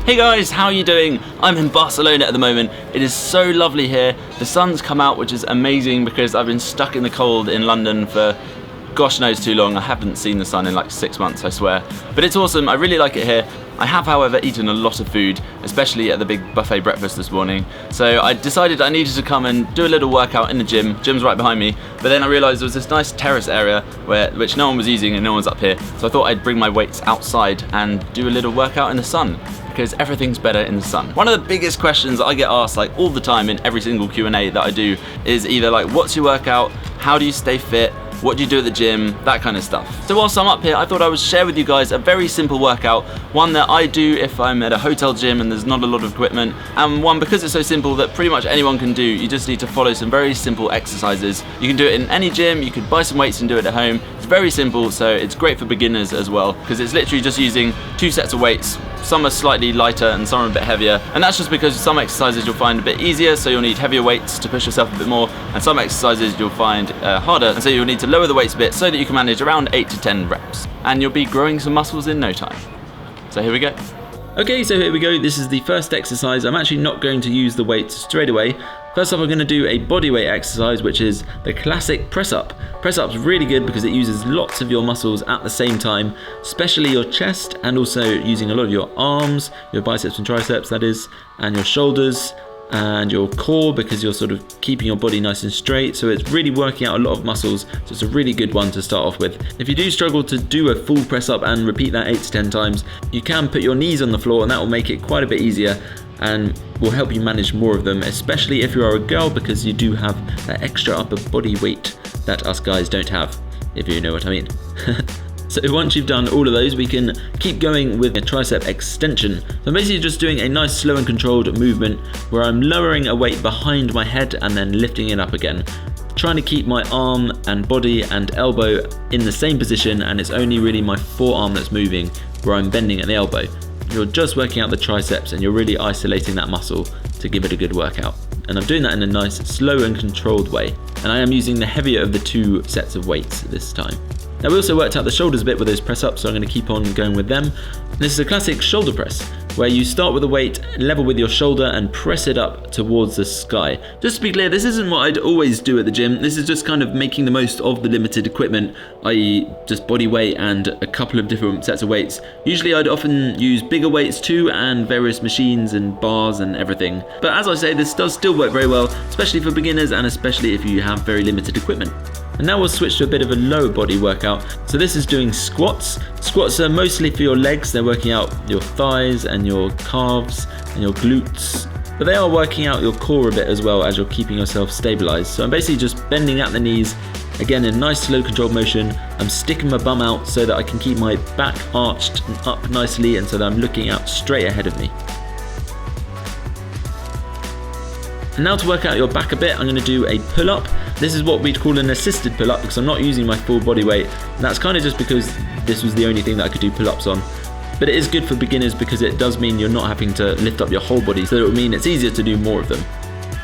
Hey guys, how are you doing? I'm in Barcelona at the moment. It is so lovely here. The sun's come out, which is amazing because I've been stuck in the cold in London for gosh knows too long. I haven't seen the sun in like 6 months, I swear. But it's awesome, I really like it here. I have, however, eaten a lot of food, especially at the big buffet breakfast this morning. So I decided I needed to come and do a little workout in the gym. Gym's right behind me. But then I realised there was this nice terrace area which no one was using and no one's up here. So I thought I'd bring my weights outside and do a little workout in the sun, because everything's better in the sun. One of the biggest questions I get asked like all the time in every single Q&A that I do is either like, what's your workout? How do you stay fit? What do you do at the gym? That kind of stuff. So whilst I'm up here, I thought I would share with you guys a very simple workout, one that I do if I'm at a hotel gym and there's not a lot of equipment, and one because it's so simple that pretty much anyone can do. You just need to follow some very simple exercises. You can do it in any gym, you could buy some weights and do it at home. It's very simple, so it's great for beginners as well, because it's literally just using 2 sets of weights. Some are slightly lighter and some are a bit heavier, and that's just because some exercises you'll find a bit easier, so you'll need heavier weights to push yourself a bit more, and some exercises you'll find harder, and so you'll need to lower the weights a bit so that you can manage around 8 to 10 reps, and you'll be growing some muscles in no time. So here we go. Okay, so here we go. This is the first exercise. I'm actually not going to use the weights straight away. First up, I'm going to do a bodyweight exercise, which is the classic press up. Press up's really good because it uses lots of your muscles at the same time, especially your chest, and also using a lot of your arms, your biceps and triceps that is, and your shoulders, and your core, because you're sort of keeping your body nice and straight. So it's really working out a lot of muscles, so it's a really good one to start off with. If you do struggle to do a full press up and repeat that 8 to 10 times, you can put your knees on the floor, and that will make it quite a bit easier and will help you manage more of them, especially if you are a girl, because you do have that extra upper body weight that us guys don't have, if you know what I mean. So once you've done all of those, we can keep going with a tricep extension. So I'm basically just doing a nice slow and controlled movement where I'm lowering a weight behind my head and then lifting it up again. Trying to keep my arm and body and elbow in the same position, and it's only really my forearm that's moving where I'm bending at the elbow. You're just working out the triceps and you're really isolating that muscle to give it a good workout. And I'm doing that in a nice, slow and controlled way. And I am using the heavier of the 2 sets of weights this time. Now we also worked out the shoulders a bit with those press ups, so I'm going to keep on going with them. This is a classic shoulder press, where you start with a weight level with your shoulder and press it up towards the sky. Just to be clear, this isn't what I'd always do at the gym. This is just kind of making the most of the limited equipment, i.e. just body weight and a couple of different sets of weights. Usually I'd often use bigger weights too, and various machines and bars and everything. But as I say, this does still work very well, especially for beginners and especially if you have very limited equipment. And now we'll switch to a bit of a lower body workout. So this is doing squats. Squats are mostly for your legs. They're working out your thighs and your calves and your glutes. But they are working out your core a bit as well as you're keeping yourself stabilized. So I'm basically just bending at the knees. Again, in nice slow controlled motion. I'm sticking my bum out so that I can keep my back arched and up nicely, and so that I'm looking out straight ahead of me. And now to work out your back a bit, I'm going to do a pull-up. This is what we'd call an assisted pull-up because I'm not using my full body weight. And that's kind of just because this was the only thing that I could do pull-ups on. But it is good for beginners because it does mean you're not having to lift up your whole body, so it will mean it's easier to do more of them.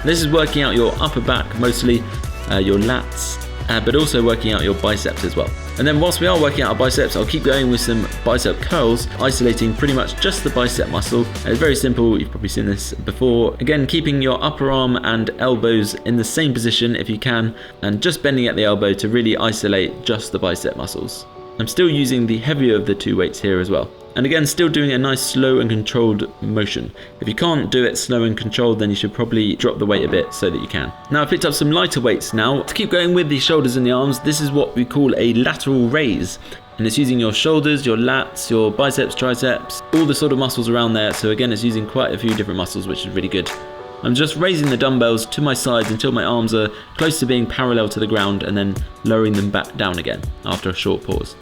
This is working out your upper back mostly, your lats, but also working out your biceps as well. And then whilst we are working out our biceps, I'll keep going with some bicep curls, isolating pretty much just the bicep muscle. It's very simple, you've probably seen this before. Again, keeping your upper arm and elbows in the same position if you can, and just bending at the elbow to really isolate just the bicep muscles. I'm still using the heavier of the 2 weights here as well. And again, still doing a nice slow and controlled motion. If you can't do it slow and controlled, then you should probably drop the weight a bit so that you can. Now I've picked up some lighter weights now. To keep going with the shoulders and the arms, this is what we call a lateral raise. And it's using your shoulders, your lats, your biceps, triceps, all the sort of muscles around there. So again, it's using quite a few different muscles, which is really good. I'm just raising the dumbbells to my sides until my arms are close to being parallel to the ground, and then lowering them back down again after a short pause.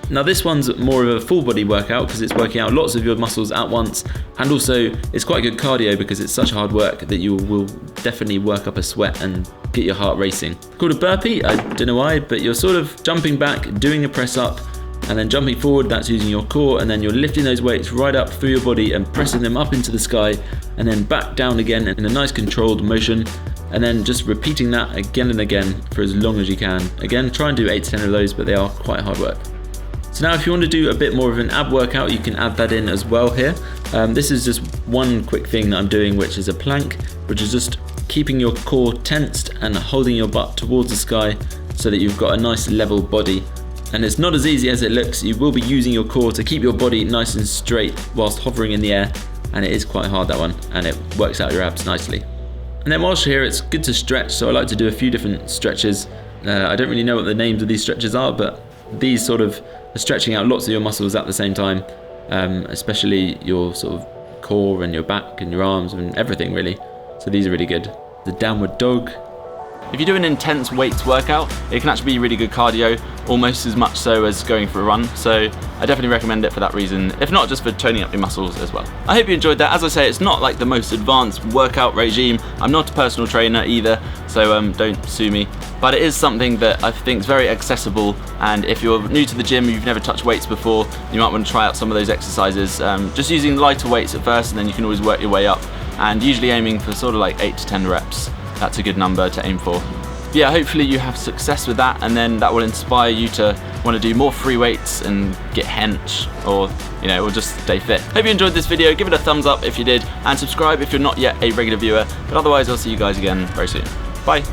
Now this one's more of a full body workout because it's working out lots of your muscles at once, and also it's quite good cardio because it's such hard work that you will definitely work up a sweat and get your heart racing. It's called a burpee, I don't know why, but you're sort of jumping back, doing a press up, and then jumping forward, that's using your core, and then you're lifting those weights right up through your body and pressing them up into the sky, and then back down again in a nice controlled motion, and then just repeating that again and again for as long as you can. Again, try and do 8 to 10 of those, but they are quite hard work. So So now if you want to do a bit more of an ab workout, you can add that in as well here. This is just one quick thing that I'm doing, which is a plank, which is just keeping your core tensed and holding your butt towards the sky so that you've got a nice level body. And it's not as easy as it looks. You will be using your core to keep your body nice and straight whilst hovering in the air, and it is quite hard, that one, and it works out your abs nicely. And then whilst you're here, it's good to stretch, so I like to do a few different stretches. I don't really know what the names of these stretches are, but these sort of are stretching out lots of your muscles at the same time, especially your sort of core and your back and your arms and everything really. So these are really good. The downward dog. If you do an intense weights workout, it can actually be really good cardio, almost as much so as going for a run. So I definitely recommend it for that reason, if not just for toning up your muscles as well. I hope you enjoyed that. As I say, it's not like the most advanced workout regime. I'm not a personal trainer either, so don't sue me. But it is something that I think is very accessible, and if you're new to the gym, you've never touched weights before, you might want to try out some of those exercises. Just using lighter weights at first, and then you can always work your way up, and usually aiming for sort of like 8 to 10 reps. That's a good number to aim for. Yeah, hopefully you have success with that, and then that will inspire you to want to do more free weights and get hench, or or just stay fit. Hope you enjoyed this video. Give it a thumbs up if you did, and subscribe if you're not yet a regular viewer. But otherwise, I'll see you guys again very soon. Bye.